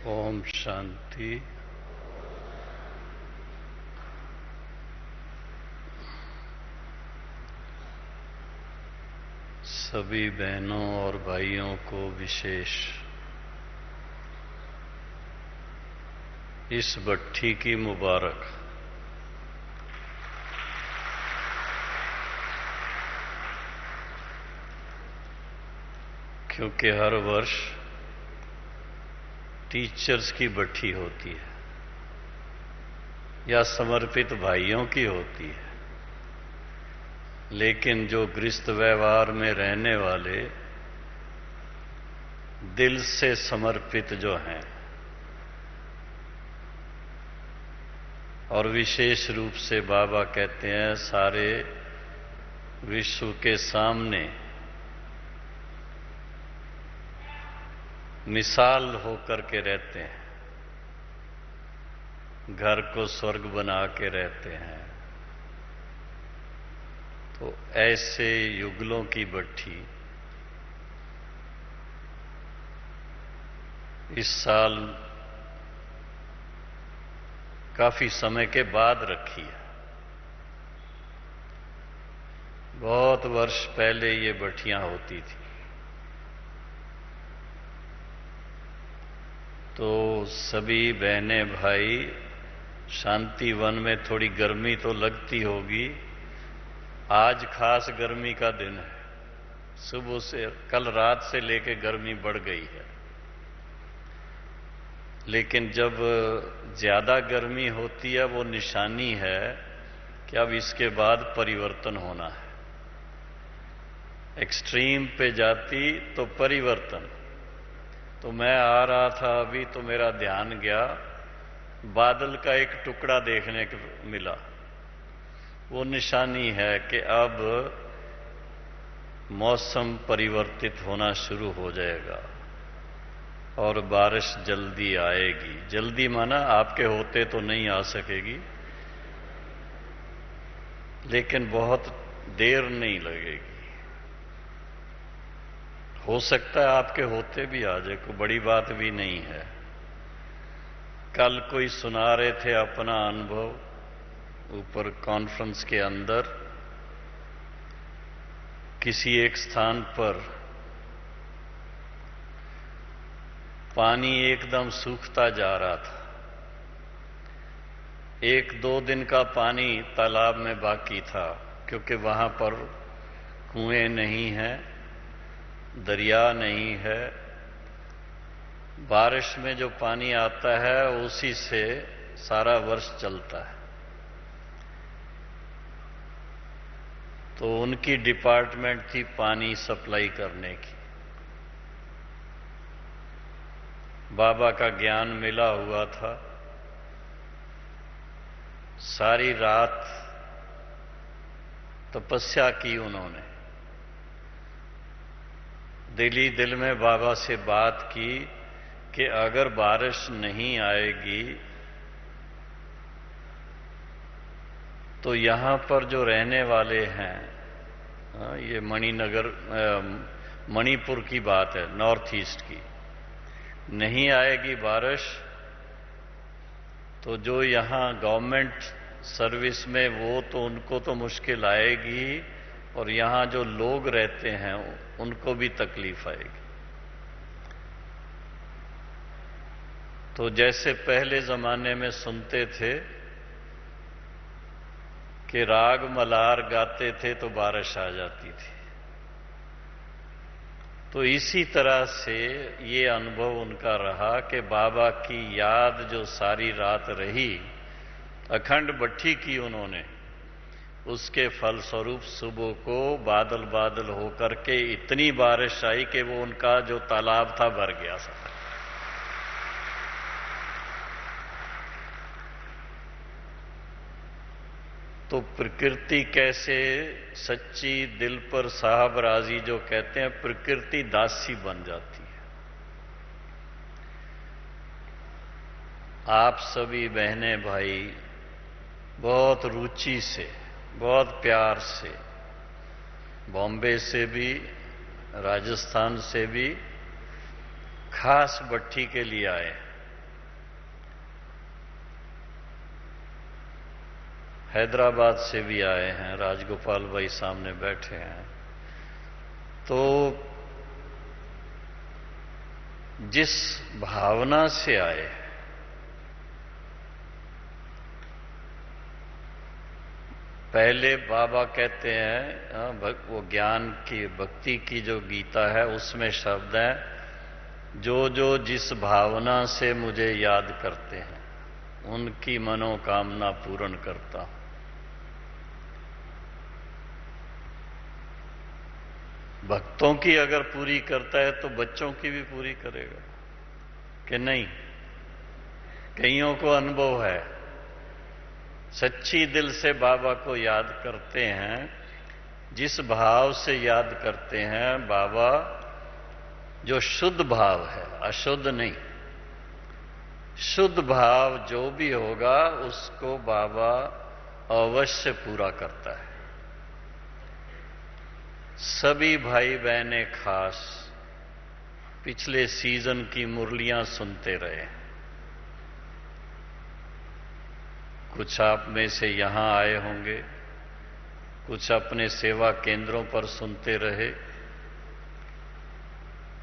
ओम शांति। सभी बहनों और भाइयों को विशेष इस भट्ठी की मुबारक। क्योंकि हर वर्ष टीचर्स की भट्ठी होती है या समर्पित भाइयों की होती है, लेकिन जो गृहस्थ व्यवहार में रहने वाले दिल से समर्पित जो हैं और विशेष रूप से बाबा कहते हैं सारे विश्व के सामने मिसाल होकर के रहते हैं, घर को स्वर्ग बना के रहते हैं, तो ऐसे युगलों की भट्ठी इस साल काफी समय के बाद रखी है। बहुत वर्ष पहले ये भट्टियां होती थी, तो सभी बहनें भाई शांति वन में थोड़ी गर्मी तो लगती होगी। आज खास गर्मी का दिन है, सुबह से कल रात से लेके गर्मी बढ़ गई है, लेकिन जब ज्यादा गर्मी होती है वो निशानी है कि अब इसके बाद परिवर्तन होना है। एक्सट्रीम पे जाती तो परिवर्तन। तो मैं आ रहा था अभी तो मेरा ध्यान गया, बादल का एक टुकड़ा देखने को मिला। वो निशानी है कि अब मौसम परिवर्तित होना शुरू हो जाएगा और बारिश जल्दी आएगी। जल्दी माना आपके होते तो नहीं आ सकेगी, लेकिन बहुत देर नहीं लगेगी। हो सकता है आपके होते भी आ जाए, कोई बड़ी बात भी नहीं है। कल कोई सुना रहे थे अपना अनुभव ऊपर कॉन्फ्रेंस के अंदर, किसी एक स्थान पर पानी एकदम सूखता जा रहा था। 1-2 दिन का पानी तालाब में बाकी था, क्योंकि वहां पर कुएं नहीं हैं, दरिया नहीं है। बारिश में जो पानी आता है उसी से सारा वर्ष चलता है। तो उनकी डिपार्टमेंट थी पानी सप्लाई करने की। बाबा का ज्ञान मिला हुआ था। सारी रात तपस्या की उन्होंने, दिल ही दिल में बाबा से बात की कि अगर बारिश नहीं आएगी तो यहां पर जो रहने वाले हैं, ये मणिपुर की बात है, नॉर्थ ईस्ट की, नहीं आएगी बारिश तो जो यहां गवर्नमेंट सर्विस में वो तो उनको तो मुश्किल आएगी, और यहां जो लोग रहते हैं उनको भी तकलीफ आएगी। तो जैसे पहले जमाने में सुनते थे कि राग मल्हार गाते थे तो बारिश आ जाती थी, तो इसी तरह से ये अनुभव उनका रहा कि बाबा की याद जो सारी रात रही, अखंड भट्ठी की उन्होंने, उसके फलस्वरूप सुबह को बादल बादल होकर के इतनी बारिश आई कि वो उनका जो तालाब था भर गया था। तो प्रकृति कैसे सच्ची दिल पर साहब राजी जो कहते हैं, प्रकृति दासी बन जाती है। आप सभी बहनें भाई बहुत रुचि से, बहुत प्यार से, बॉम्बे से भी, राजस्थान से भी खास भट्ठी के लिए आए। हैदराबाद से भी आए हैं, राजगोपाल भाई सामने बैठे हैं। तो जिस भावना से आए, पहले बाबा कहते हैं वो ज्ञान की भक्ति की जो गीता है उसमें शब्द है, जो जो जिस भावना से मुझे याद करते हैं उनकी मनोकामना पूर्ण करता हूं। भक्तों की अगर पूरी करता है तो बच्चों की भी पूरी करेगा कि नहीं? कईयों को अनुभव है, सच्ची दिल से बाबा को याद करते हैं, जिस भाव से याद करते हैं बाबा, जो शुद्ध भाव है, अशुद्ध नहीं, शुद्ध भाव जो भी होगा उसको बाबा अवश्य पूरा करता है। सभी भाई बहनें खास पिछले सीजन की मुरलियां सुनते रहे। कुछ आप में से यहां आए होंगे, कुछ अपने सेवा केंद्रों पर सुनते रहे,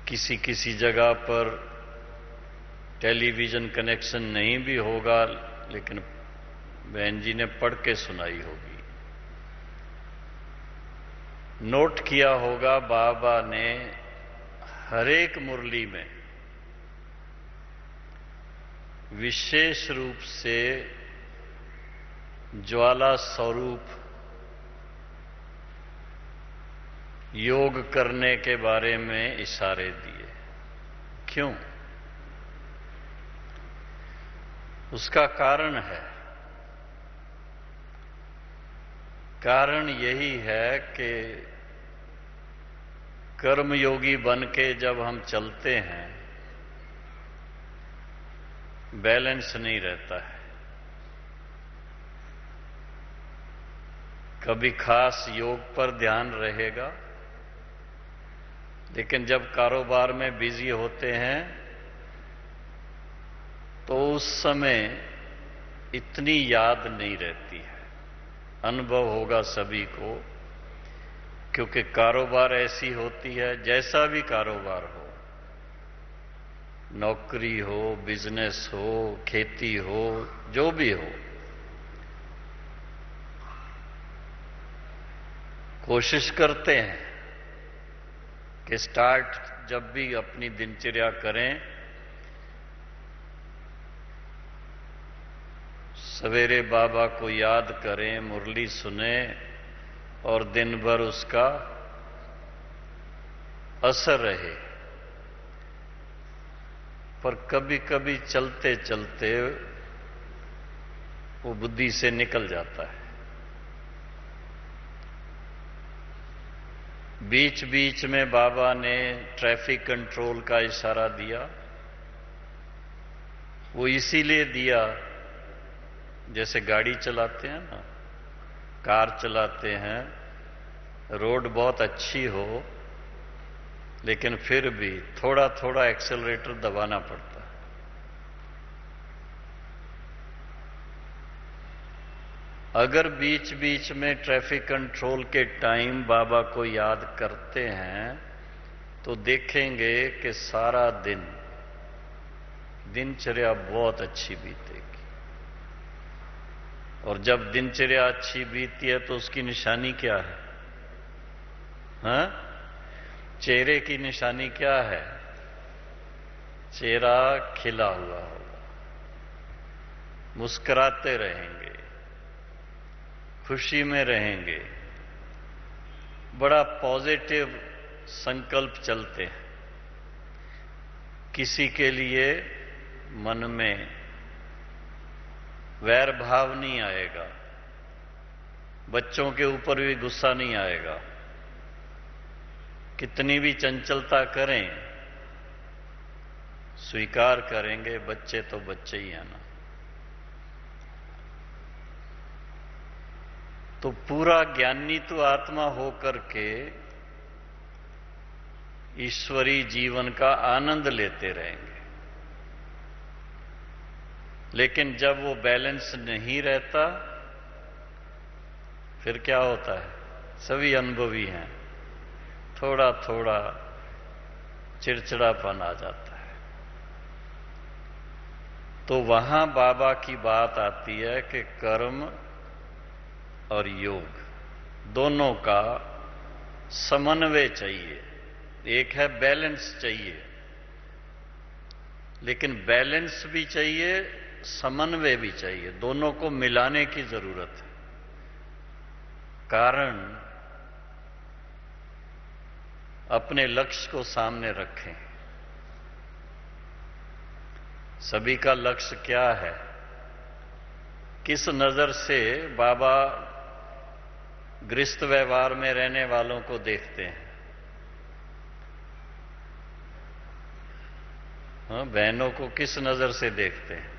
किसी किसी जगह पर टेलीविजन कनेक्शन नहीं भी होगा, लेकिन बहन जी ने पढ़ के सुनाई होगी। नोट किया होगा बाबा ने हर एक मुरली में विशेष रूप से ज्वाला स्वरूप योग करने के बारे में इशारे दिए। क्यों? उसका कारण है, कारण यही है कि कर्मयोगी बन के जब हम चलते हैं बैलेंस नहीं रहता है। कभी खास योग पर ध्यान रहेगा, लेकिन जब कारोबार में बिजी होते हैं तो उस समय इतनी याद नहीं रहती है। अनुभव होगा सभी को, क्योंकि कारोबार ऐसी होती है, जैसा भी कारोबार हो, नौकरी हो, बिजनेस हो, खेती हो, जो भी हो, कोशिश करते हैं कि स्टार्ट जब भी अपनी दिनचर्या करें, सवेरे बाबा को याद करें, मुरली सुने और दिन भर उसका असर रहे। पर कभी कभी चलते चलते वो बुद्धि से निकल जाता है। बीच बीच में बाबा ने ट्रैफिक कंट्रोल का इशारा दिया। वो इसीलिए दिया, जैसे गाड़ी चलाते हैं ना, कार चलाते हैं, रोड बहुत अच्छी हो लेकिन फिर भी थोड़ा थोड़ा एक्सेलरेटर दबाना पड़ता है। अगर बीच बीच में ट्रैफिक कंट्रोल के टाइम बाबा को याद करते हैं तो देखेंगे कि सारा दिन दिनचर्या बहुत अच्छी बीतेगी। और जब दिनचर्या अच्छी बीतती है तो उसकी निशानी क्या है? हाँ? चेहरे की निशानी क्या है? चेहरा खिला हुआ होगा, मुस्कुराते रहेंगे, खुशी में रहेंगे, बड़ा पॉजिटिव संकल्प चलते हैं। किसी के लिए मन में वैर भाव नहीं आएगा, बच्चों के ऊपर भी गुस्सा नहीं आएगा। कितनी भी चंचलता करें, स्वीकार करेंगे बच्चे तो बच्चे ही हैं ना। तो पूरा ज्ञानी तो आत्मा होकर के ईश्वरी जीवन का आनंद लेते रहेंगे। लेकिन जब वो बैलेंस नहीं रहता फिर क्या होता है, सभी अनुभवी हैं, थोड़ा थोड़ा चिड़चिड़ापन आ जाता है। तो वहां बाबा की बात आती है कि कर्म और योग दोनों का समन्वय चाहिए। एक है बैलेंस चाहिए, लेकिन बैलेंस भी चाहिए, समन्वय भी चाहिए, दोनों को मिलाने की जरूरत है। कारण अपने लक्ष्य को सामने रखें। सभी का लक्ष्य क्या है, किस नजर से बाबा गृहस्थ व्यवहार में रहने वालों को देखते हैं। हाँ, बहनों को किस नजर से देखते हैं?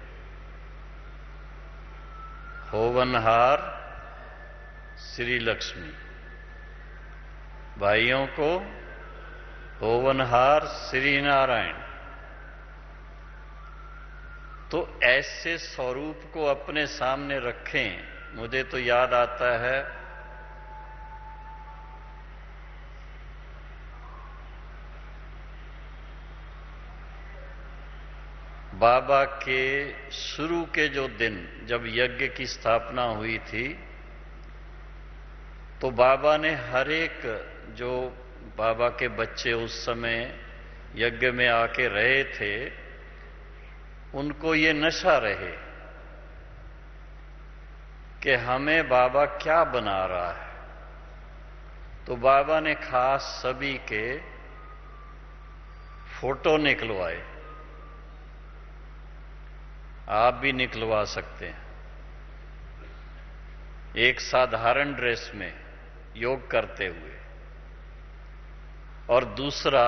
होवनहार श्री लक्ष्मी, भाइयों को होवनहार श्री नारायण। तो ऐसे स्वरूप को अपने सामने रखें। मुझे तो याद आता है बाबा के शुरू के जो दिन जब यज्ञ की स्थापना हुई थी, तो बाबा ने हर एक जो बाबा के बच्चे उस समय यज्ञ में आके रहे थे, उनको ये नशा रहे कि हमें बाबा क्या बना रहा है। तो बाबा ने खास सभी के फोटो निकलवाए। आप भी निकलवा सकते हैं। एक साधारण ड्रेस में योग करते हुए, और दूसरा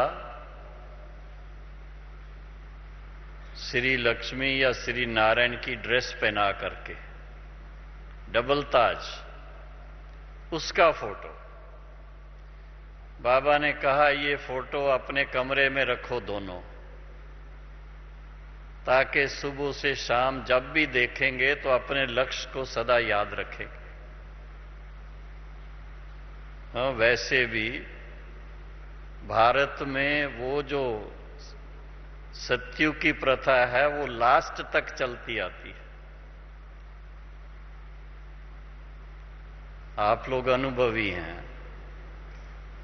श्री लक्ष्मी या श्री नारायण की ड्रेस पहना करके, डबल ताज, उसका फोटो। बाबा ने कहा ये फोटो अपने कमरे में रखो दोनों, ताकि सुबह से शाम जब भी देखेंगे तो अपने लक्ष्य को सदा याद रखेंगे। हाँ, वैसे भी भारत में वो जो सत्यु की प्रथा है वो लास्ट तक चलती आती है। आप लोग अनुभवी हैं।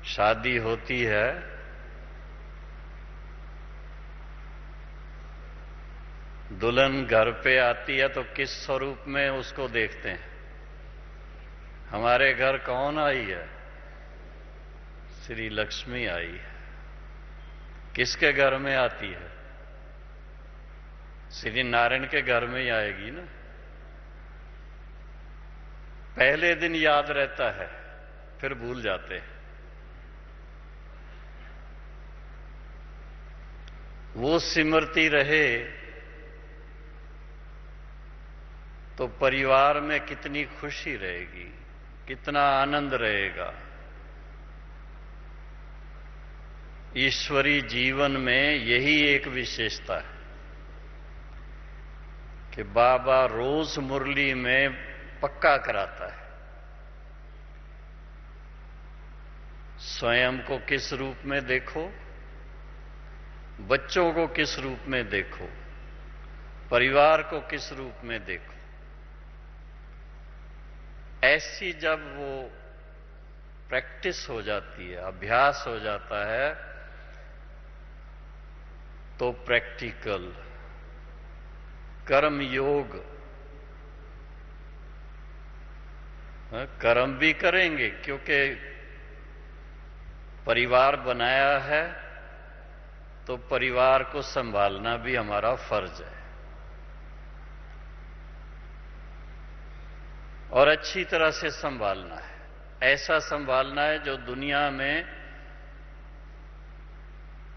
शादी होती है, दुल्हन घर पे आती है तो किस स्वरूप में उसको देखते हैं? हमारे घर कौन आई है? श्री लक्ष्मी आई है। किसके घर में आती है? श्री नारायण के घर में ही आएगी ना। पहले दिन याद रहता है, फिर भूल जाते हैं। वो स्मृति रहे तो परिवार में कितनी खुशी रहेगी, कितना आनंद रहेगा। ईश्वरी जीवन में यही एक विशेषता है कि बाबा रोज मुरली में पक्का कराता है। स्वयं को किस रूप में देखो, बच्चों को किस रूप में देखो, परिवार को किस रूप में देखो। ऐसी जब वो प्रैक्टिस हो जाती है, अभ्यास हो जाता है, तो प्रैक्टिकल कर्म योग, कर्म भी करेंगे क्योंकि परिवार बनाया है, तो परिवार को संभालना भी हमारा फर्ज है। और अच्छी तरह से संभालना है। ऐसा संभालना है जो दुनिया में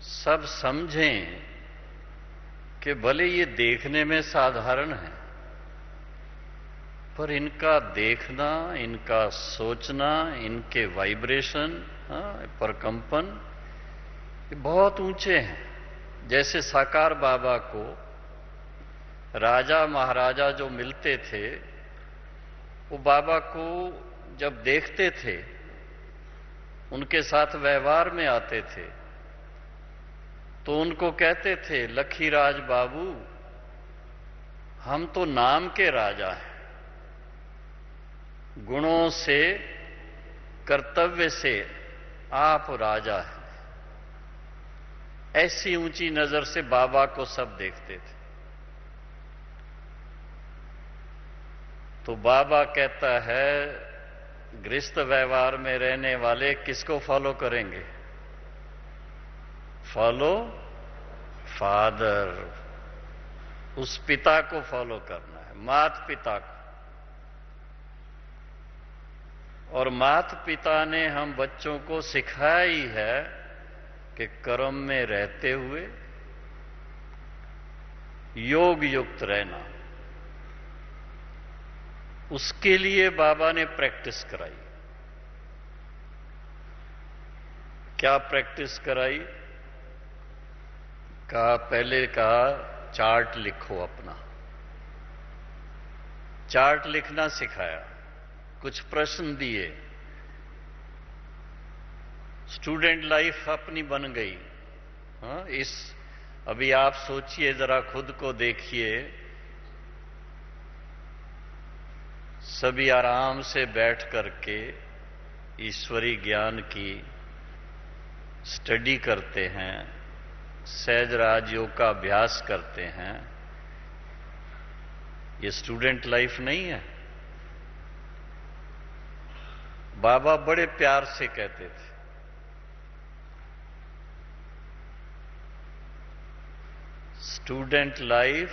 सब समझें कि भले ये देखने में साधारण है, पर इनका देखना, इनका सोचना, इनके वाइब्रेशन, परकंपन, ये बहुत ऊंचे हैं। जैसे साकार बाबा को राजा महाराजा जो मिलते थे, वो बाबा को जब देखते थे, उनके साथ व्यवहार में आते थे, तो उनको कहते थे, लखीराज बाबू, हम तो नाम के राजा हैं, गुणों से, कर्तव्य से आप राजा हैं। ऐसी ऊंची नजर से बाबा को सब देखते थे। तो बाबा कहता है, गृहस्थ व्यवहार में रहने वाले किसको फॉलो करेंगे? फॉलो फादर, उस पिता को फॉलो करना है, माता पिता को। और माता पिता ने हम बच्चों को सिखाया ही है कि कर्म में रहते हुए योग युक्त रहना। उसके लिए बाबा ने प्रैक्टिस कराई। क्या प्रैक्टिस कराई? पहले कहा, चार्ट लिखो अपना। चार्ट लिखना सिखाया, कुछ प्रश्न दिए। स्टूडेंट लाइफ अपनी बन गई। हाँ, अभी आप सोचिए, जरा खुद को देखिए, सभी आराम से बैठ करके ईश्वरी ज्ञान की स्टडी करते हैं, सहज राजयोग का अभ्यास करते हैं। ये स्टूडेंट लाइफ नहीं है। बाबा बड़े प्यार से कहते थे, student life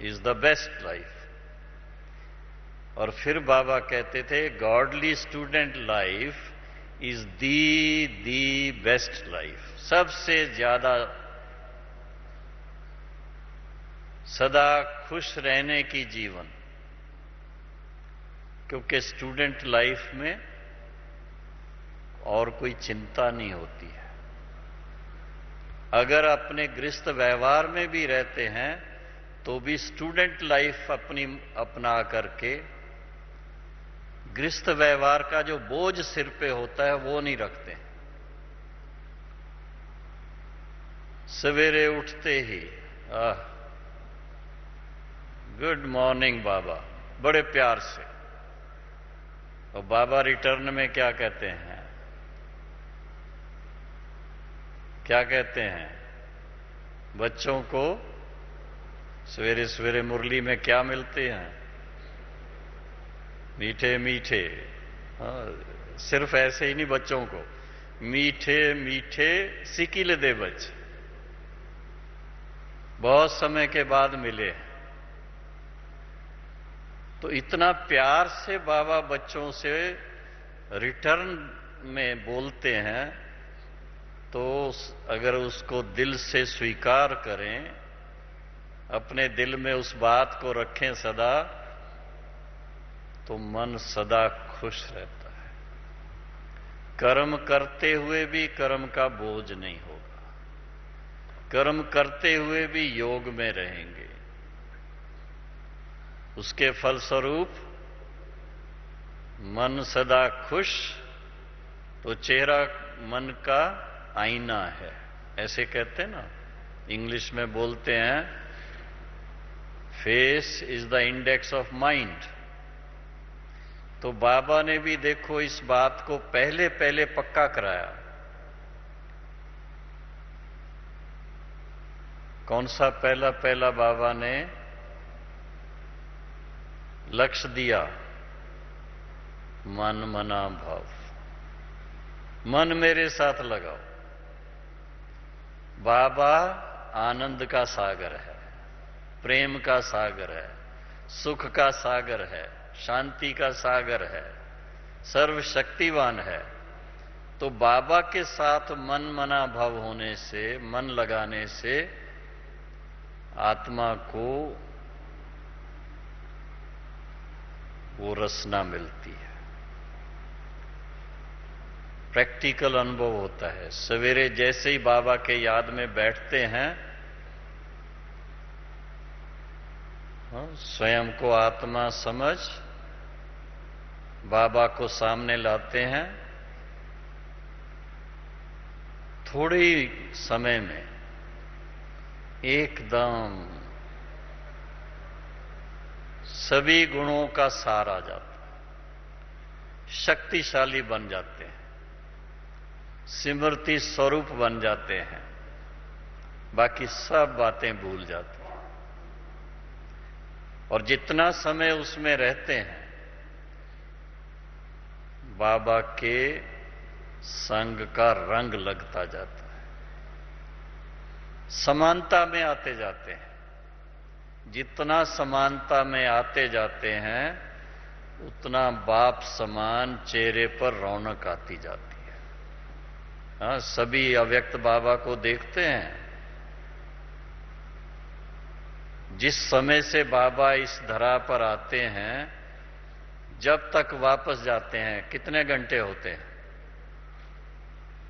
is the best life. और फिर बाबा कहते थे, godly student life is the best life. सबसे ज्यादा सदा खुश रहने की जीवन। क्योंकि स्टूडेंट लाइफ में और कोई चिंता नहीं होती है। अगर अपने गृहस्थ व्यवहार में भी रहते हैं तो भी स्टूडेंट लाइफ अपना करके गृहस्थ व्यवहार का जो बोझ सिर पे होता है वो नहीं रखते। सवेरे उठते ही गुड मॉर्निंग बाबा, बड़े प्यार से। और बाबा रिटर्न में क्या कहते हैं? क्या कहते हैं? बच्चों को सवेरे सवेरे मुरली में क्या मिलते हैं? मीठे मीठे। सिर्फ ऐसे ही नहीं, बच्चों को मीठे मीठे सिकिल दे बच्चे। बहुत समय के बाद मिले। तो इतना प्यार से बाबा बच्चों से रिटर्न में बोलते हैं, तो अगर उसको दिल से स्वीकार करें, अपने दिल में उस बात को रखें सदा, तो मन सदा खुश रहता है। कर्म करते हुए भी कर्म का बोझ नहीं होगा। कर्म करते हुए भी योग में रहेंगे। उसके फलस्वरूप मन सदा खुश, तो चेहरा मन का आईना है, ऐसे कहते हैं ना, इंग्लिश में बोलते हैं, face is the index of mind. तो बाबा ने भी देखो इस बात को पहले पहले पक्का कराया। कौन सा पहला पहला बाबा ने लक्ष्य दिया? मन मना भाव। मन मेरे साथ लगाओ। बाबा आनंद का सागर है, प्रेम का सागर है, सुख का सागर है, शांति का सागर है, सर्वशक्तिवान है। तो बाबा के साथ मन मना भाव होने से, मन लगाने से आत्मा को वो रसना मिलती है, प्रैक्टिकल अनुभव होता है। सवेरे जैसे ही बाबा के याद में बैठते हैं, स्वयं को आत्मा समझ बाबा को सामने लाते हैं, थोड़े ही समय में एकदम सभी गुणों का सार आ जाता है, शक्तिशाली बन जाते हैं, सिमरती स्वरूप बन जाते हैं, बाकी सब बातें भूल जाते हैं। और जितना समय उसमें रहते हैं, बाबा के संग का रंग लगता जाता है, समानता में आते जाते हैं। जितना समानता में आते जाते हैं, उतना बाप समान चेहरे पर रौनक आती जाती है। हाँ, सभी अव्यक्त बाबा को देखते हैं। जिस समय से बाबा इस धरा पर आते हैं, जब तक वापस जाते हैं, कितने घंटे होते हैं?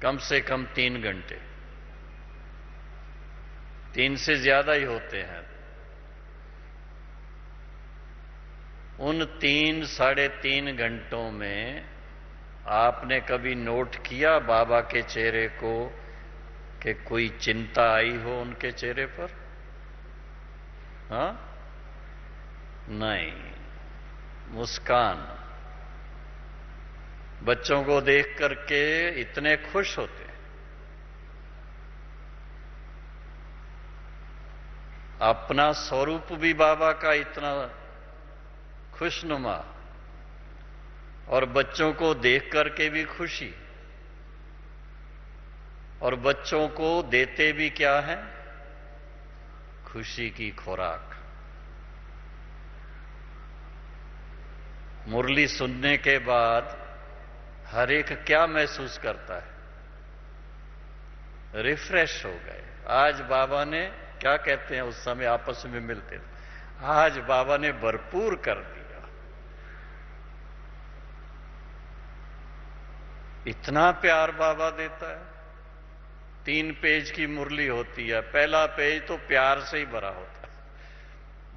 कम से कम 3 घंटे, 3 से ज्यादा ही होते हैं। उन 3 साढ़े 3 घंटों में आपने कभी नोट किया बाबा के चेहरे को कि कोई चिंता आई हो उनके चेहरे पर? हाँ, नहीं, मुस्कान। बच्चों को देख करके इतने खुश होते हैं। अपना स्वरूप भी बाबा का इतना खुशनुमा, और बच्चों को देख करके भी खुशी, और बच्चों को देते भी क्या है? खुशी की खुराक। मुरली सुनने के बाद हर एक क्या महसूस करता है? रिफ्रेश हो गए। आज बाबा ने, क्या कहते हैं, उस समय आपस में मिलते थे, आज बाबा ने भरपूर कर दिया। इतना प्यार बाबा देता है। 3 पेज की मुरली होती है, पहला पेज तो प्यार से ही भरा होता है,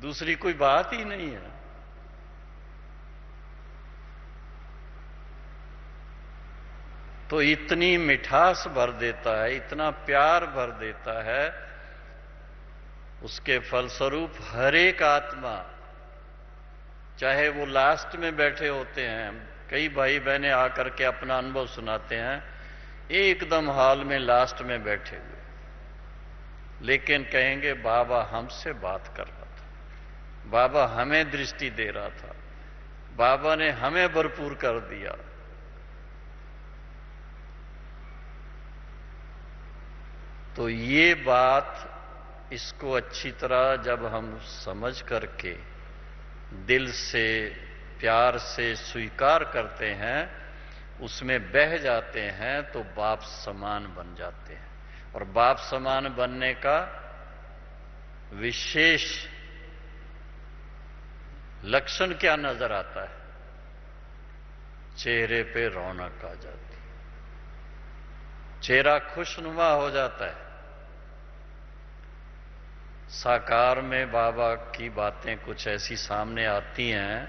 दूसरी कोई बात ही नहीं है। तो इतनी मिठास भर देता है, इतना प्यार भर देता है, उसके फलस्वरूप हर एक आत्मा, चाहे वो लास्ट में बैठे होते हैं, कई भाई बहनें आकर के अपना अनुभव सुनाते हैं, एकदम हॉल में लास्ट में बैठे हुए, लेकिन कहेंगे बाबा हमसे बात कर रहा था, बाबा हमें दृष्टि दे रहा था, बाबा ने हमें भरपूर कर दिया। तो ये बात, इसको अच्छी तरह जब हम समझ करके दिल से प्यार से स्वीकार करते हैं, उसमें बह जाते हैं, तो बाप समान बन जाते हैं। और बाप समान बनने का विशेष लक्षण क्या नजर आता है? चेहरे पे रौनक आ जाती है, चेहरा खुशनुमा हो जाता है। साकार में बाबा की बातें कुछ ऐसी सामने आती हैं,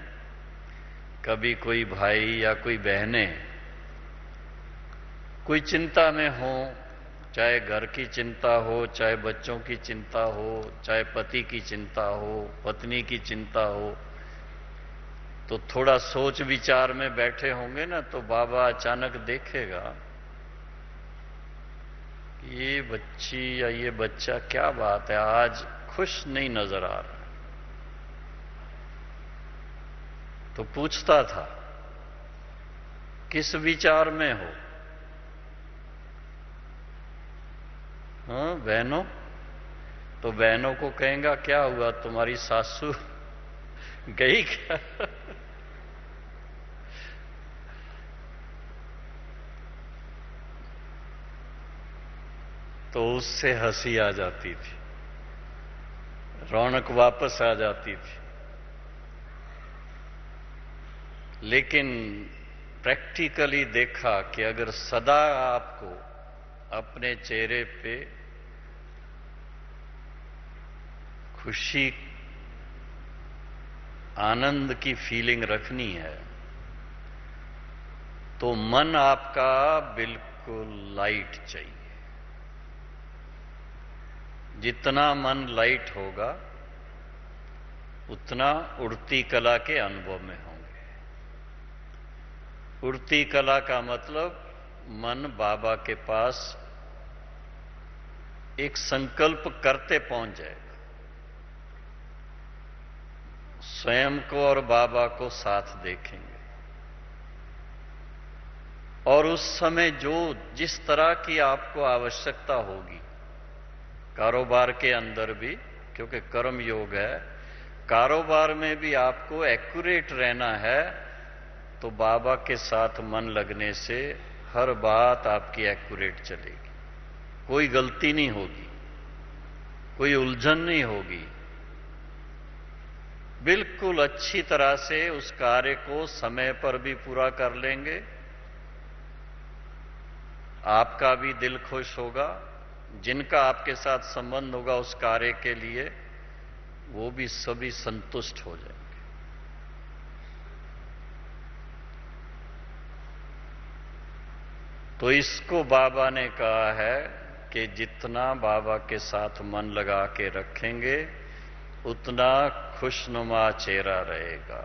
कभी कोई भाई या कोई बहनें कोई चिंता में हो, चाहे घर की चिंता हो, चाहे बच्चों की चिंता हो, चाहे पति की चिंता हो, पत्नी की चिंता हो, तो थोड़ा सोच विचार में बैठे होंगे ना, तो बाबा अचानक देखेगा ये बच्ची या ये बच्चा, क्या बात है, आज खुश नहीं नजर आ रहा। तो पूछता था किस विचार में हो? हाँ बहनों, तो बहनों को कहेगा क्या हुआ, तुम्हारी सासू गई क्या? तो उससे हंसी आ जाती थी, रौनक वापस आ जाती थी। लेकिन प्रैक्टिकली देखा कि अगर सदा आपको अपने चेहरे पे खुशी, आनंद की फीलिंग रखनी है, तो मन आपका बिल्कुल लाइट चाहिए। जितना मन लाइट होगा उतना उड़ती कला के अनुभव में होंगे। उड़ती कला का मतलब मन बाबा के पास एक संकल्प करते पहुंच जाएगा। स्वयं को और बाबा को साथ देखेंगे और उस समय जिस तरह की आपको आवश्यकता होगी, कारोबार के अंदर भी, क्योंकि कर्म योग है, कारोबार में भी आपको एक्यूरेट रहना है, तो बाबा के साथ मन लगने से हर बात आपकी एक्यूरेट चलेगी। कोई गलती नहीं होगी, कोई उलझन नहीं होगी। बिल्कुल अच्छी तरह से उस कार्य को समय पर भी पूरा कर लेंगे। आपका भी दिल खुश होगा, जिनका आपके साथ संबंध होगा उस कार्य के लिए, वो भी सभी संतुष्ट हो जाएंगे। तो इसको बाबा ने कहा है कि जितना बाबा के साथ मन लगा के रखेंगे उतना खुशनुमा चेहरा रहेगा।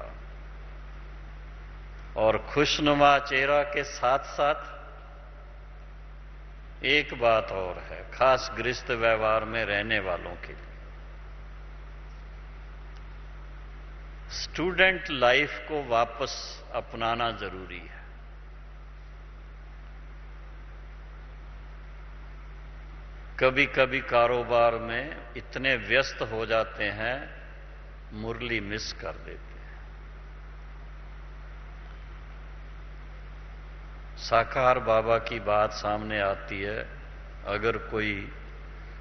और खुशनुमा चेहरा के साथ साथ एक बात और है, खास गृहस्थ व्यवहार में रहने वालों के लिए, स्टूडेंट लाइफ को वापस अपनाना जरूरी है। कभी कभी कारोबार में इतने व्यस्त हो जाते हैं, मुरली मिस कर देते हैं। साकार बाबा की बात सामने आती है। अगर कोई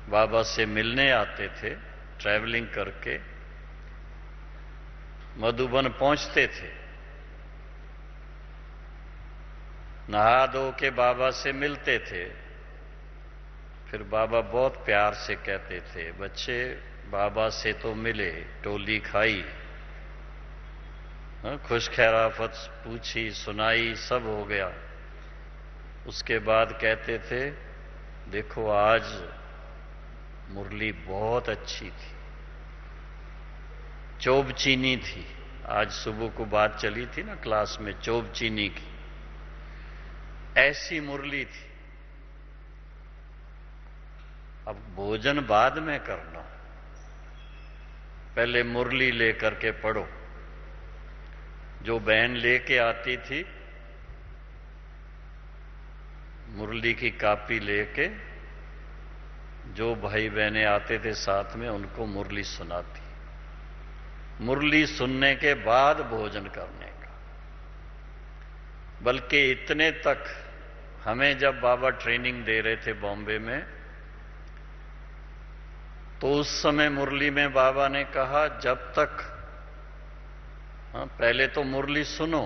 बाबा से मिलने आते थे, ट्रैवलिंग करके मधुबन पहुंचते थे, नहा धो के बाबा से मिलते थे, फिर बाबा बहुत प्यार से कहते थे, बच्चे बाबा से तो मिले, टोली खाई, खुश खैराफत पूछी, सुनाई, सब हो गया। उसके बाद कहते थे, देखो आज मुरली बहुत अच्छी थी, चोब चीनी थी। आज सुबह को बात चली थी ना क्लास में, चोब चीनी की, ऐसी मुरली थी। अब भोजन बाद में करना, पहले मुरली लेकर के पढ़ो। जो बहन लेके आती थी मुरली की कॉपी लेके, जो भाई बहनें आते थे साथ में, उनको मुरली सुनाती। मुरली सुनने के बाद भोजन करने का। बल्कि इतने तक हमें जब बाबा ट्रेनिंग दे रहे थे बॉम्बे में, तो उस समय मुरली में बाबा ने कहा, जब तक पहले तो मुरली सुनो,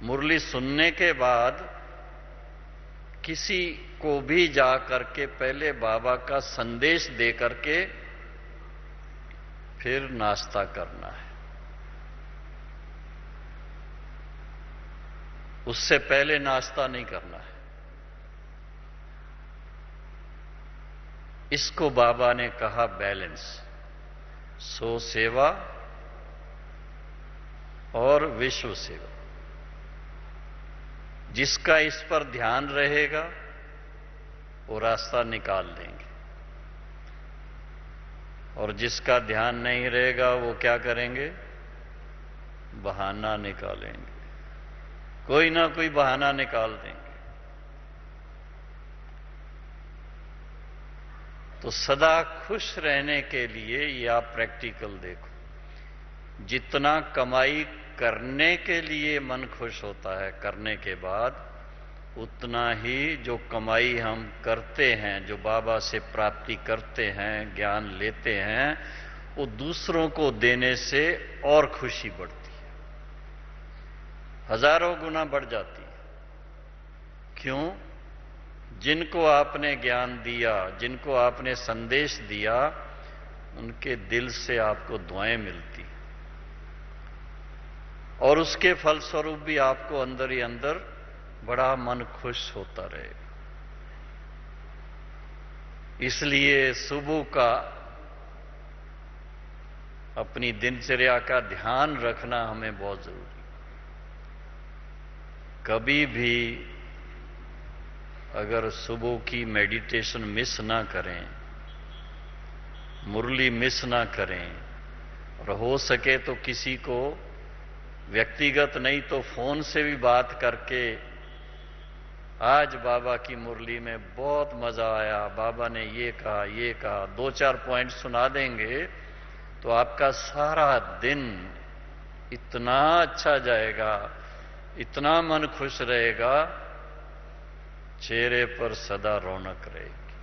मुरली सुनने के बाद किसी को भी जा करके पहले बाबा का संदेश दे करके फिर नाश्ता करना है। उससे पहले नाश्ता नहीं करना है। इसको बाबा ने कहा बैलेंस, सो सेवा और विश्व सेवा। जिसका इस पर ध्यान रहेगा वो रास्ता निकाल देंगे, और जिसका ध्यान नहीं रहेगा वो क्या करेंगे, बहाना निकालेंगे, कोई ना कोई बहाना निकाल देंगे। तो सदा खुश रहने के लिए ये आप प्रैक्टिकल देखो। जितना कमाई करने के लिए मन खुश होता है करने के बाद, उतना ही जो कमाई हम करते हैं, जो बाबा से प्राप्ति करते हैं, ज्ञान लेते हैं, वो दूसरों को देने से और खुशी बढ़ती है, हजारों गुना बढ़ जाती है। क्यों? जिनको आपने ज्ञान दिया, जिनको आपने संदेश दिया, उनके दिल से आपको दुआएं मिलती। और उसके फलस्वरूप भी आपको अंदर ही अंदर बड़ा मन खुश होता रहेगा। इसलिए सुबह का अपनी दिनचर्या का ध्यान रखना हमें बहुत जरूरी। कभी भी अगर सुबह की मेडिटेशन मिस ना करें, मुरली मिस ना करें, और हो सके तो किसी को व्यक्तिगत नहीं तो फोन से भी बात करके, आज बाबा की मुरली में बहुत मजा आया, बाबा ने ये कहा, 2-4 पॉइंट सुना देंगे तो आपका सारा दिन इतना अच्छा जाएगा, इतना मन खुश रहेगा, चेहरे पर सदा रौनक रहेगी।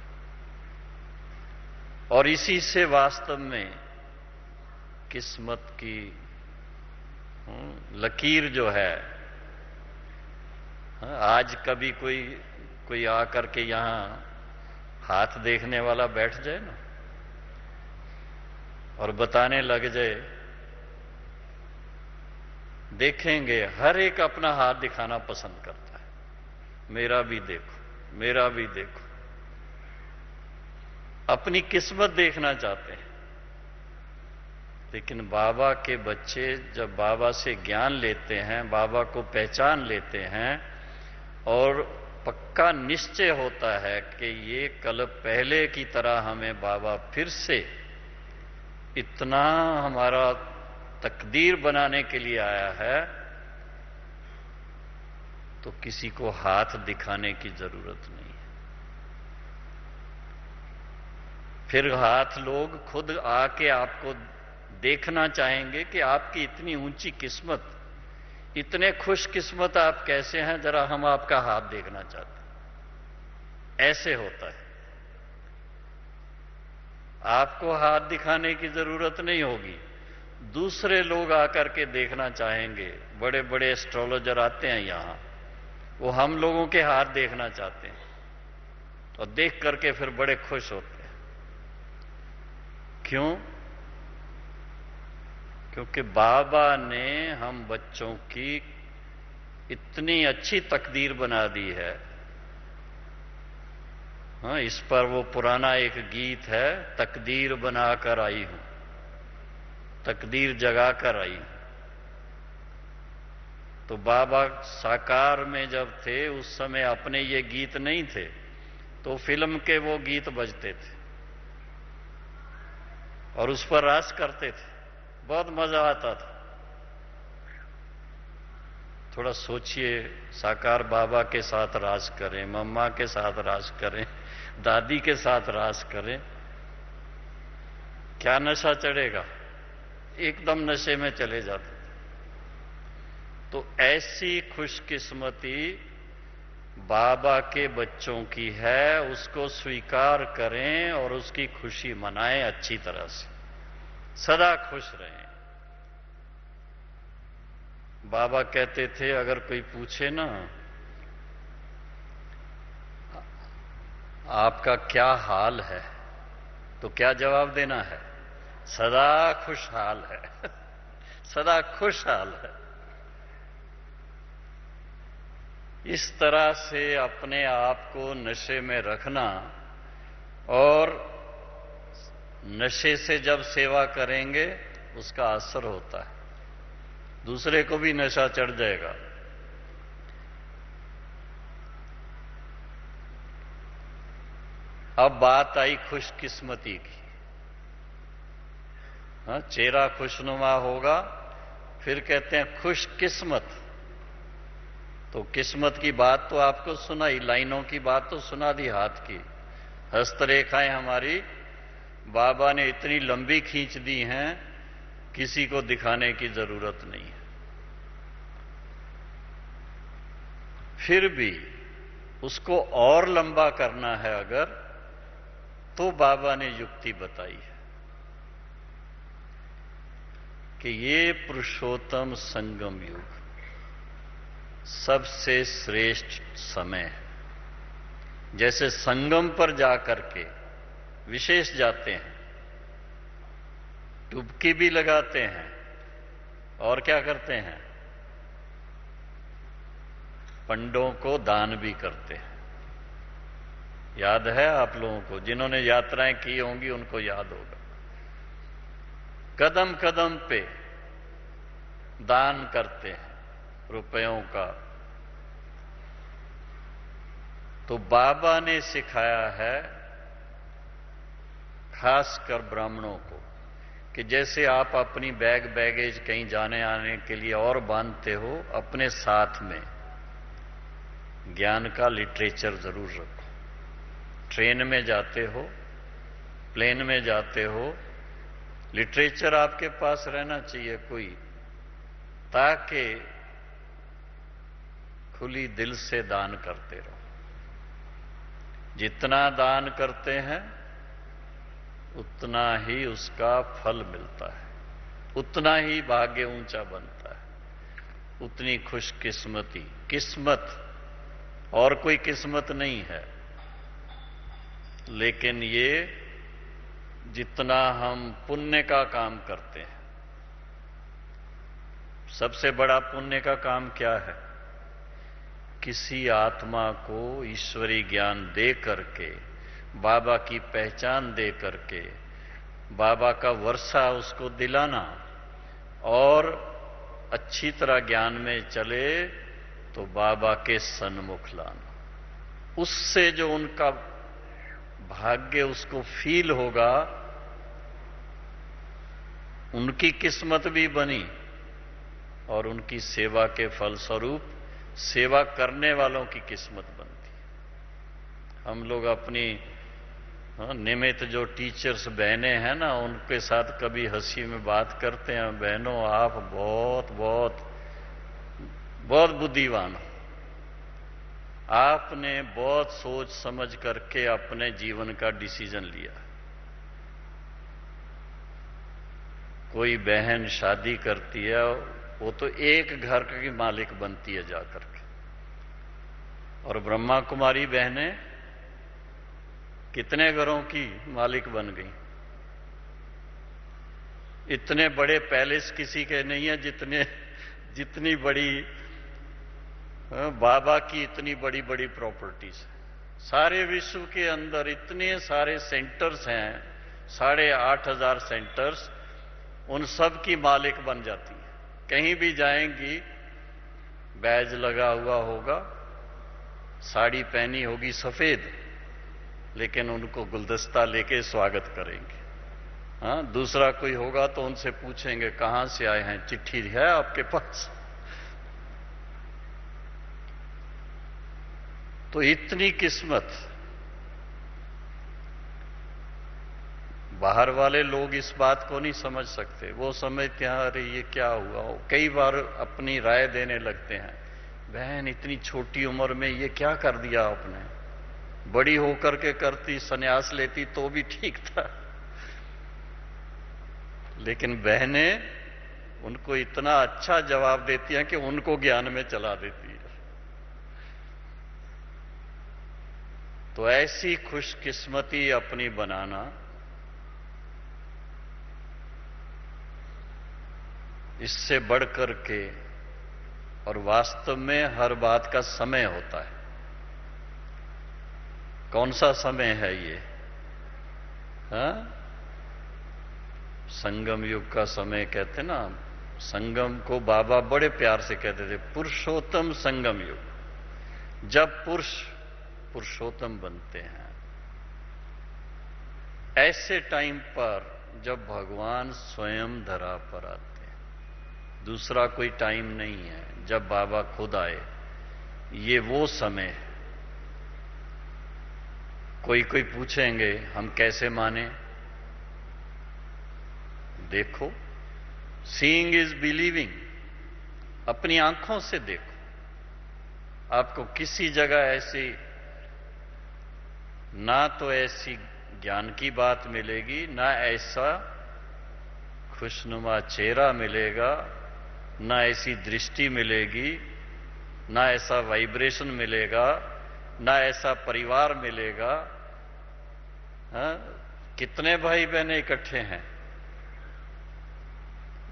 और इसी से वास्तव में किस्मत की लकीर जो है, आज कभी कोई आकर के यहां हाथ देखने वाला बैठ जाए ना और बताने लग जाए, देखेंगे हर एक अपना हाथ दिखाना पसंद करता है, मेरा भी देखो, मेरा भी देखो, अपनी किस्मत देखना चाहते हैं। लेकिन बाबा के बच्चे जब बाबा से ज्ञान लेते हैं, बाबा को पहचान लेते हैं और पक्का निश्चय होता है कि ये कल पहले की तरह हमें बाबा फिर से इतना हमारा तकदीर बनाने के लिए आया है, तो किसी को हाथ दिखाने की जरूरत नहीं है। फिर हाथ लोग खुद आके आपको देखना चाहेंगे कि आपकी इतनी ऊंची किस्मत, इतने खुशकिस्मत आप कैसे हैं, जरा हम आपका हाथ देखना चाहते हैं। ऐसे होता है। आपको हाथ दिखाने की जरूरत नहीं होगी, दूसरे लोग आकर के देखना चाहेंगे। बड़े बड़े एस्ट्रोलॉजर आते हैं यहां, वो हम लोगों के हाथ देखना चाहते हैं और देख करके फिर बड़े खुश होते हैं। क्यों? क्योंकि बाबा ने हम बच्चों की इतनी अच्छी तकदीर बना दी है। हाँ, इस पर वो पुराना एक गीत है, तकदीर बनाकर आई हूं, तकदीर जगा कर आई हूं। तो बाबा साकार में जब थे उस समय अपने ये गीत नहीं थे, तो फिल्म के वो गीत बजते थे और उस पर रास करते थे, बहुत मजा आता था। थोड़ा सोचिए, साकार बाबा के साथ रास करें, मम्मा के साथ रास करें, दादी के साथ रास करें, क्या नशा चढ़ेगा, एकदम नशे में चले जाते। तो ऐसी खुशकिस्मती बाबा के बच्चों की है, उसको स्वीकार करें और उसकी खुशी मनाएं अच्छी तरह से, सदा खुश रहें। बाबा कहते थे, अगर कोई पूछे ना आपका क्या हाल है, तो क्या जवाब देना है? सदा खुशहाल है। सदा खुशहाल है। इस तरह से अपने आप को नशे में रखना, और नशे से जब सेवा करेंगे उसका असर होता है, दूसरे को भी नशा चढ़ जाएगा। अब बात आई खुशकिस्मती की। हाँ, चेहरा खुशनुमा होगा, फिर कहते हैं खुशकिस्मत। तो किस्मत की बात तो आपको सुनाई, लाइनों की बात तो सुना दी, हाथ की हस्तरेखाएं हमारी बाबा ने इतनी लंबी खींच दी हैं, किसी को दिखाने की जरूरत नहीं है। फिर भी उसको और लंबा करना है अगर, तो बाबा ने युक्ति बताई है कि ये पुरुषोत्तम संगम युग सबसे श्रेष्ठ समय है। जैसे संगम पर जाकर के विशेष जाते हैं, डुबकी भी लगाते हैं और क्या करते हैं, पंडों को दान भी करते हैं। याद है आप लोगों को? जिन्होंने यात्राएं की होंगी उनको याद होगा। कदम कदम पे दान करते हैं रुपयों का। तो बाबा ने सिखाया है खासकर ब्राह्मणों को कि जैसे आप अपनी बैगेज कहीं जाने आने के लिए और बांधते हो, अपने साथ में ज्ञान का लिटरेचर जरूर रखो। ट्रेन में जाते हो, प्लेन में जाते हो, लिटरेचर आपके पास रहना चाहिए कोई, ताकि खुली दिल से दान करते रहो। जितना दान करते हैं उतना ही उसका फल मिलता है, उतना ही भाग्य ऊंचा बनता है, उतनी खुशकिस्मती। किस्मत और कोई किस्मत नहीं है, लेकिन ये जितना हम पुण्य का काम करते हैं, सबसे बड़ा पुण्य का काम क्या है? किसी आत्मा को ईश्वरी ज्ञान दे करके, बाबा की पहचान दे करके, बाबा का वर्षा उसको दिलाना और अच्छी तरह ज्ञान में चले तो बाबा के सन्मुख लाना। उससे जो उनका भाग्य उसको फील होगा, उनकी किस्मत भी बनी और उनकी सेवा के फलस्वरूप सेवा करने वालों की किस्मत बनती। हम लोग अपनी नियमित जो टीचर्स बहनें हैं ना, उनके साथ कभी हंसी में बात करते हैं, बहनों आप बहुत बहुत बहुत बुद्धिमान हो, आपने बहुत सोच समझ करके अपने जीवन का डिसीजन लिया। कोई बहन शादी करती है, वो तो एक घर की मालिक बनती है जाकर के, और ब्रह्मा कुमारी बहनें कितने घरों की मालिक बन गई। इतने बड़े पैलेस किसी के नहीं है जितनी बड़ी बाबा की इतनी बड़ी बड़ी प्रॉपर्टीज है। सारे विश्व के अंदर इतने सारे सेंटर्स हैं, 8,500 सेंटर्स, उन सब की मालिक बन जाती है। कहीं भी जाएंगी, बैज लगा हुआ होगा, साड़ी पहनी होगी सफेद, लेकिन उनको गुलदस्ता लेके स्वागत करेंगे। हाँ, दूसरा कोई होगा तो उनसे पूछेंगे कहां से आए हैं, चिट्ठी है आपके पास? तो इतनी किस्मत बाहर वाले लोग इस बात को नहीं समझ सकते। वो समझते हैं अरे ये क्या हुआ। कई बार अपनी राय देने लगते हैं, बहन इतनी छोटी उम्र में ये क्या कर दिया आपने, बड़ी होकर के करती, सन्यास लेती तो भी ठीक था। लेकिन बहनें उनको इतना अच्छा जवाब देती हैं कि उनको ज्ञान में चला देती है। तो ऐसी खुशकिस्मती अपनी बनाना, इससे बढ़कर के, और वास्तव में हर बात का समय होता है। कौन सा समय है ये? हाँ, संगम युग का समय कहते ना। संगम को बाबा बड़े प्यार से कहते थे, पुरुषोत्तम संगम युग, जब पुरुष पुरुषोत्तम बनते हैं। ऐसे टाइम पर जब भगवान स्वयं धरा पर आते हैं, दूसरा कोई टाइम नहीं है, जब बाबा खुद आए, ये वो समय है। कोई पूछेंगे हम कैसे माने? देखो, सीइंग इज बिलीविंग, अपनी आंखों से देखो। आपको किसी जगह ऐसी, ना तो ऐसी ज्ञान की बात मिलेगी, ना ऐसा खुशनुमा चेहरा मिलेगा, ना ऐसी दृष्टि मिलेगी, ना ऐसा वाइब्रेशन मिलेगा, ना ऐसा परिवार मिलेगा। हाँ? कितने भाई बहने इकट्ठे हैं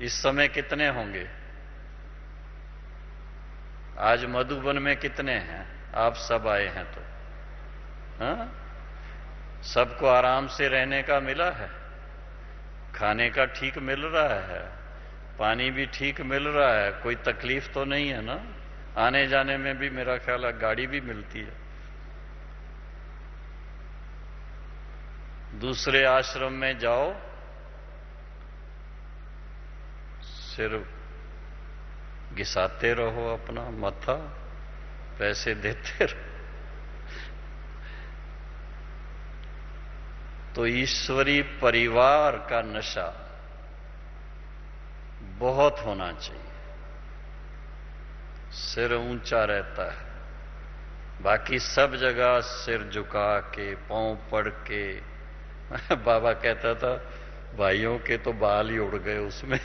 इस समय? कितने होंगे? आज मधुबन में कितने हैं? आप सब आए हैं तो हाँ? सबको आराम से रहने का मिला है, खाने का ठीक मिल रहा है, पानी भी ठीक मिल रहा है, कोई तकलीफ तो नहीं है ना? आने जाने में भी मेरा ख्याल है गाड़ी भी मिलती है। दूसरे आश्रम में जाओ, सिर घिसाते रहो अपना मथा, पैसे देते रहो। तो ईश्वरी परिवार का नशा बहुत होना चाहिए। सिर ऊंचा रहता है, बाकी सब जगह सिर झुका के, पांव पड़ के। बाबा कहता था भाइयों के तो बाल ही उड़ गए उसमें।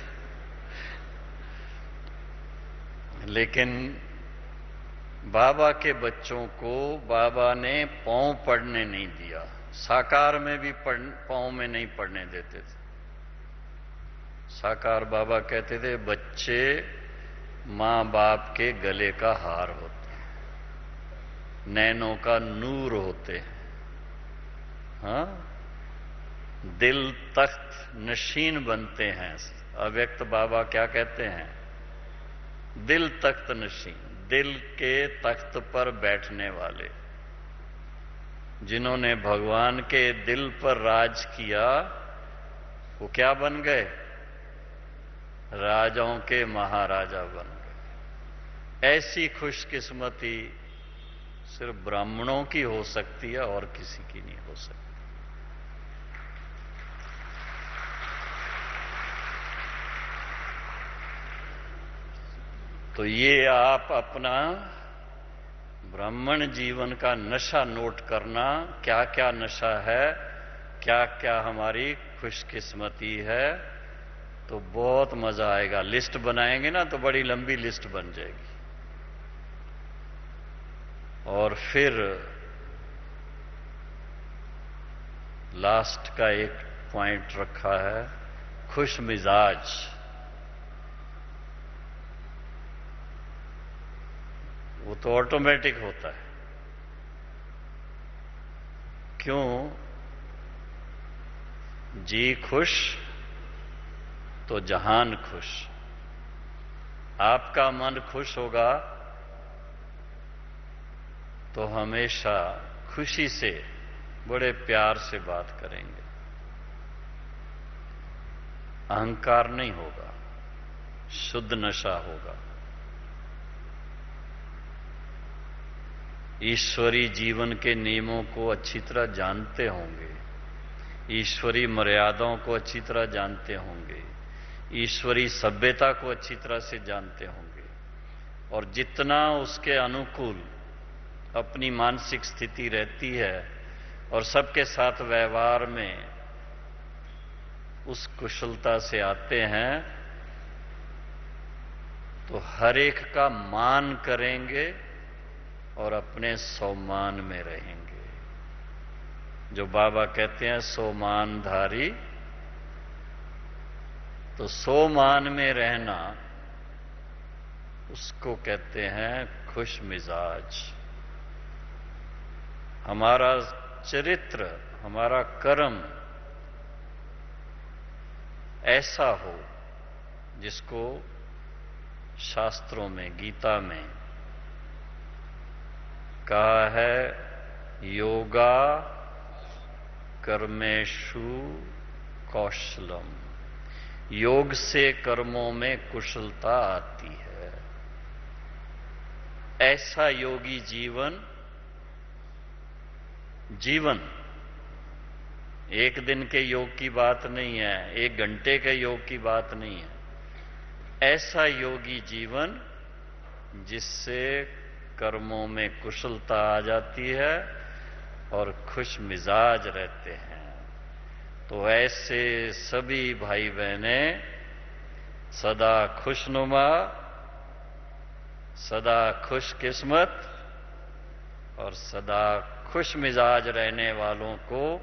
लेकिन बाबा के बच्चों को बाबा ने पांव पड़ने नहीं दिया। साकार में भी पांव में नहीं पड़ने देते थे। साकार बाबा कहते थे बच्चे मां बाप के गले का हार होते हैं, नैनों का नूर होते हैं। हाँ, दिल तख्त नशीन बनते हैं। अव्यक्त बाबा क्या कहते हैं? दिल तख्त नशीन, दिल के तख्त पर बैठने वाले, जिन्होंने भगवान के दिल पर राज किया, वो क्या बन गए? राजाओं के महाराजा बन गए। ऐसी खुशकिस्मती सिर्फ ब्राह्मणों की हो सकती है और किसी की नहीं हो सकती। तो ये आप अपना ब्राह्मण जीवन का नशा नोट करना, क्या क्या नशा है, क्या क्या हमारी खुशकिस्मती है, तो बहुत मजा आएगा। लिस्ट बनाएंगे ना तो बड़ी लंबी लिस्ट बन जाएगी। और फिर लास्ट का एक पॉइंट रखा है, खुश मिजाज। वो तो ऑटोमेटिक होता है। क्यों? जी खुश तो जहान खुश। आपका मन खुश होगा तो हमेशा खुशी से, बड़े प्यार से बात करेंगे। अहंकार नहीं होगा, शुद्ध नशा होगा। ईश्वरी जीवन के नियमों को अच्छी तरह जानते होंगे, ईश्वरी मर्यादाओं को अच्छी तरह जानते होंगे, ईश्वरी सभ्यता को अच्छी तरह से जानते होंगे। और जितना उसके अनुकूल अपनी मानसिक स्थिति रहती है और सबके साथ व्यवहार में उस कुशलता से आते हैं, तो हर एक का मान करेंगे और अपने सोमान में रहेंगे। जो बाबा कहते हैं सोमानधारी, तो सोमान में रहना उसको कहते हैं खुश मिजाज। हमारा चरित्र, हमारा कर्म ऐसा हो जिसको शास्त्रों में, गीता में कहा है, योगा कर्मेषु कौशलम। योग से कर्मों में कुशलता आती है। ऐसा योगी जीवन एक दिन के योग की बात नहीं है, एक घंटे के योग की बात नहीं है। ऐसा योगी जीवन जिससे कर्मों में कुशलता आ जाती है और खुश मिजाज रहते हैं। तो ऐसे सभी भाई बहनें सदा खुशनुमा, सदा खुशकिस्मत और सदा खुश मिजाज रहने वालों को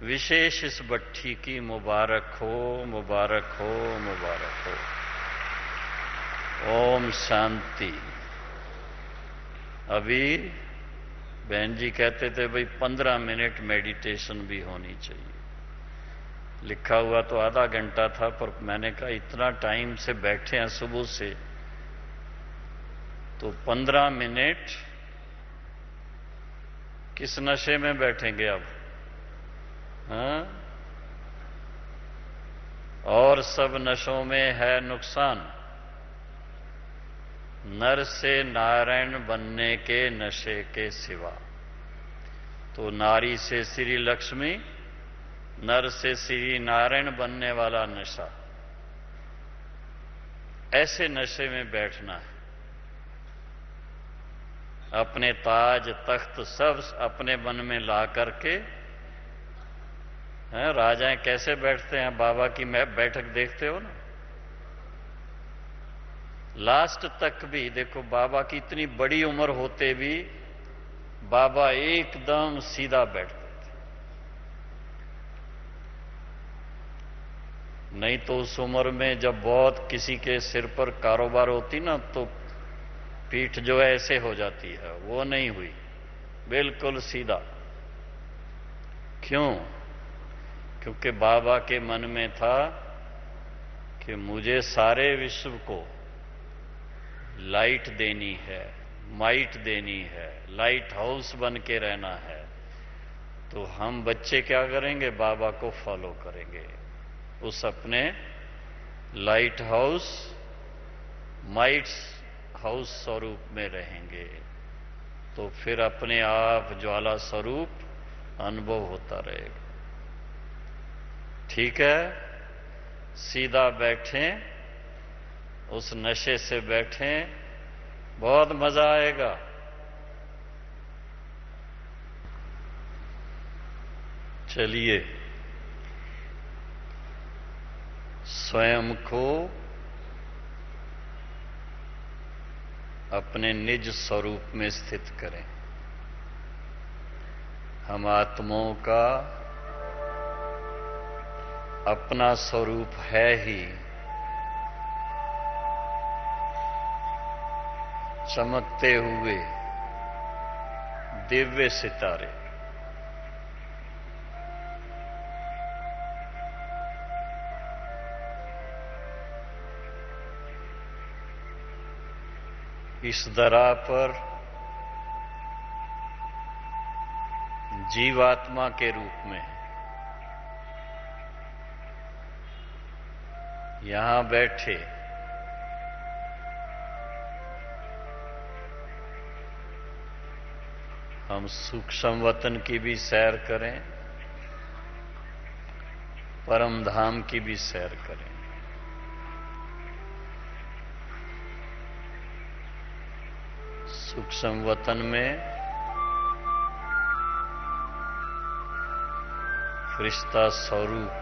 विशेष इस भट्ठी की मुबारक हो, मुबारक हो, मुबारक हो। ओम शांति। अभी बहन जी कहते थे भाई 15 मिनट मेडिटेशन भी होनी चाहिए। लिखा हुआ तो आधा घंटा था, पर मैंने कहा इतना टाइम से बैठे हैं सुबह से, तो 15 मिनट किस नशे में बैठेंगे अब? हाँ? और सब नशों में है नुकसान। नर से नारायण बनने के नशे के सिवा। तो नारी से श्री लक्ष्मी, नर से श्री नारायण बनने वाला नशा, ऐसे नशे में बैठना है। अपने ताज तख्त सब अपने मन में ला करके, राजाएं कैसे बैठते हैं, बाबा की बैठक देखते हो ना, लास्ट तक भी देखो बाबा की इतनी बड़ी उम्र होते भी बाबा एकदम सीधा बैठते थे। नहीं तो उस उम्र में जब बहुत किसी के सिर पर कारोबार होती ना, तो पीठ जो है ऐसे हो जाती है, वो नहीं हुई, बिल्कुल सीधा। क्यों? क्योंकि बाबा के मन में था कि मुझे सारे विश्व को लाइट देनी है, माइट देनी है, लाइट हाउस बन के रहना है। तो हम बच्चे क्या करेंगे? बाबा को फॉलो करेंगे, उस अपने लाइट हाउस, माइट हाउस स्वरूप में रहेंगे। तो फिर अपने आप ज्वाला स्वरूप अनुभव होता रहेगा। ठीक है, सीधा बैठें, उस नशे से बैठें, बहुत मजा आएगा। चलिए, स्वयं को अपने निज स्वरूप में स्थित करें। हम आत्माओं का अपना स्वरूप है ही चमकते हुए दिव्य सितारे। इस धरा पर जीवात्मा के रूप में यहां बैठे हम सूक्ष्म वतन की भी सैर करें, परम धाम की भी सैर करें। सूक्ष्म वतन में फरिश्ता स्वरूप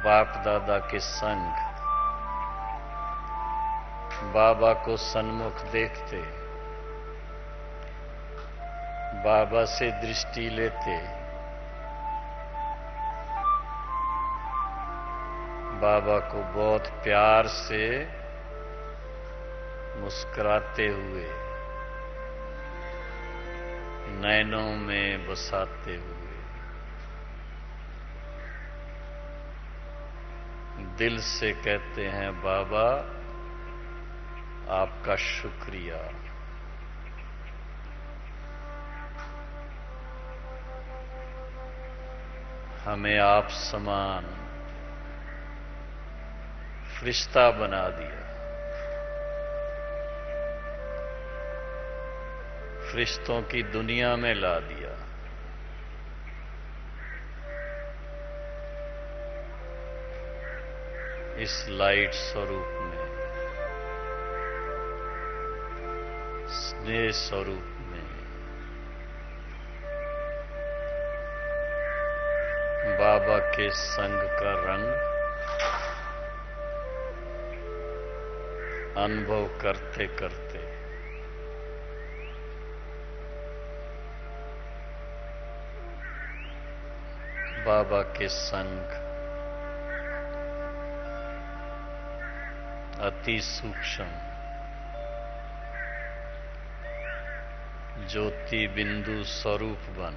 बाप दादा के संग बाबा को सन्मुख देखते, बाबा से दृष्टि लेते, बाबा को बहुत प्यार से मुस्कुराते हुए नैनों में बसाते हुए दिल से कहते हैं, बाबा आपका शुक्रिया। हमें आप समान फरिश्ता बना दिया, फरिश्तों की दुनिया में ला दिया। इस लाइट स्वरूप में, स्नेह स्वरूप में बाबा के संग का रंग अनुभव करते करते बाबा के संग अति सूक्ष्म ज्योति बिंदु स्वरूप बन,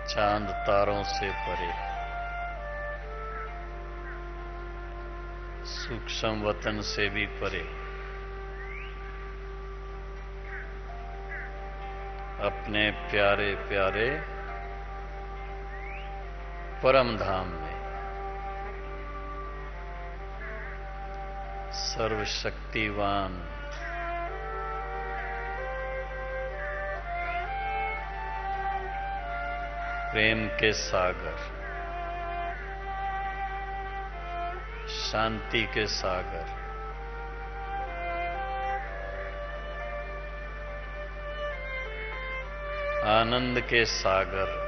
चांद तारों से परे, सूक्ष्म वतन से भी परे, अपने प्यारे प्यारे परम धाम में सर्वशक्तिवान प्रेम के सागर, शांति के सागर, आनंद के सागर,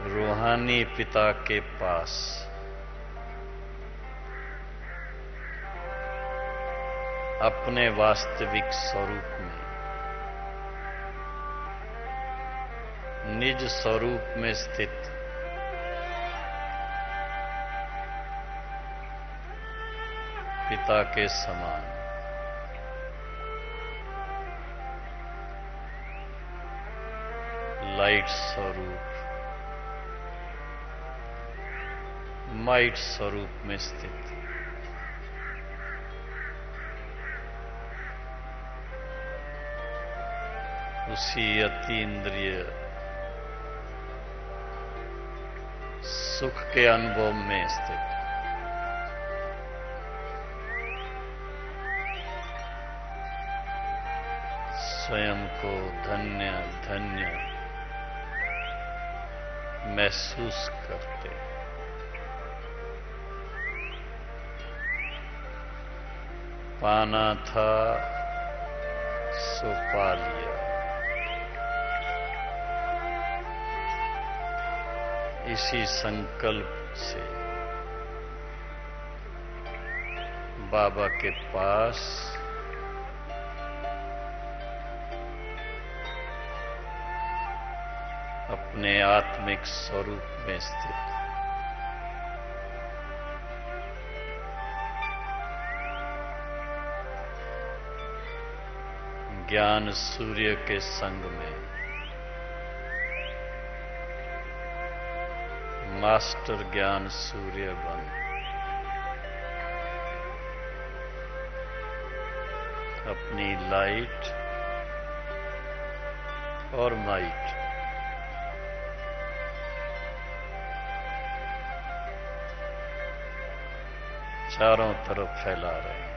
रूहानी पिता के पास अपने वास्तविक स्वरूप में, निज स्वरूप में स्थित पिता के समान लाइट स्वरूप, माइट स्वरूप में स्थित उसी अतीन्द्रिय सुख के अनुभव में स्थित स्वयं को धन्य धन्य महसूस करते, पाना था सो पा लिया, इसी संकल्प से बाबा के पास अपने आत्मिक स्वरूप में स्थित ज्ञान सूर्य के संग में मास्टर ज्ञान सूर्य बन अपनी लाइट और माइट चारों तरफ फैला रहे हैं।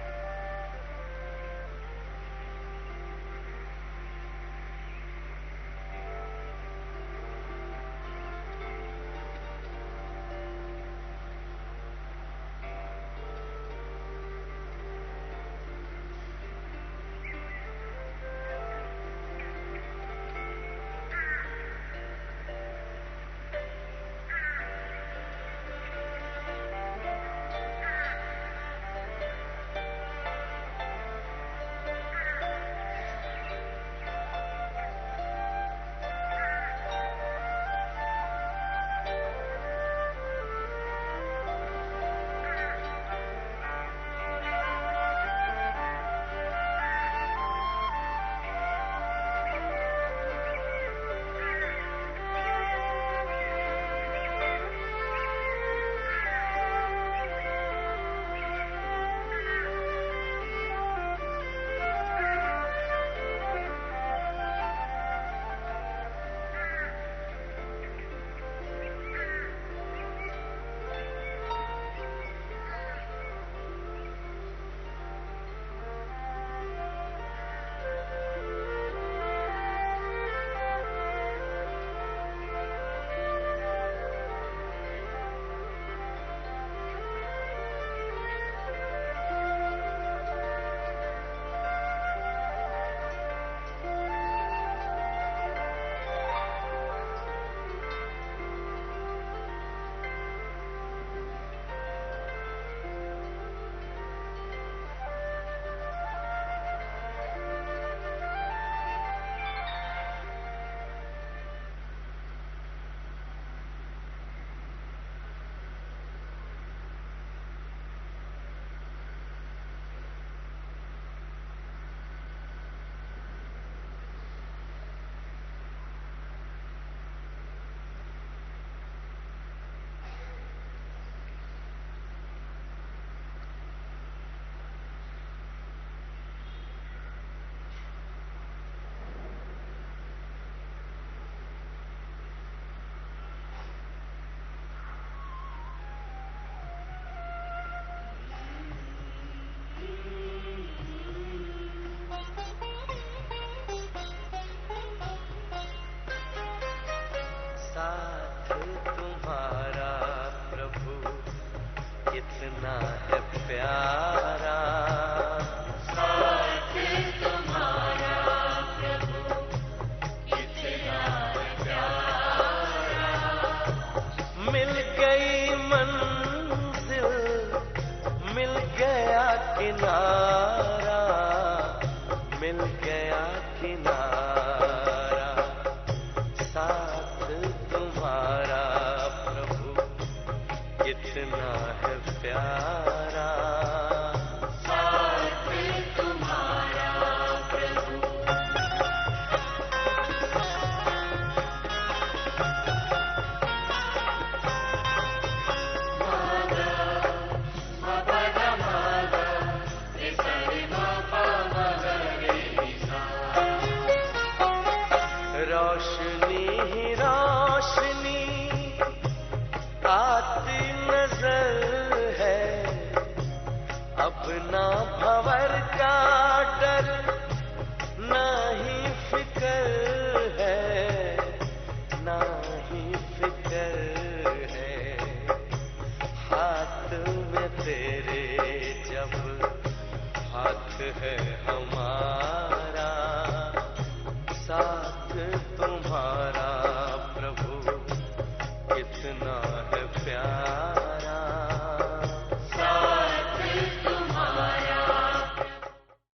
साथ तुम्हारा प्रभु कितना है प्यारा, साथ तुम्हारा प्रभु कितना है प्यारा। मिल गई मंजिल, मिल गया किनारा, मिल गया किनारा, साथ तुम्हारा प्रभु कितना है प्यारा, साथ तुम्हारा प्रभु। रोशनी ही रोशनी आती नजर है, अपना भंवर का डर नहीं फिकर है, नहीं फिकर है, हाथ में तेरे जब हाथ है हमारा, साथ तुम्हारा प्रभु कितना है प्यारा।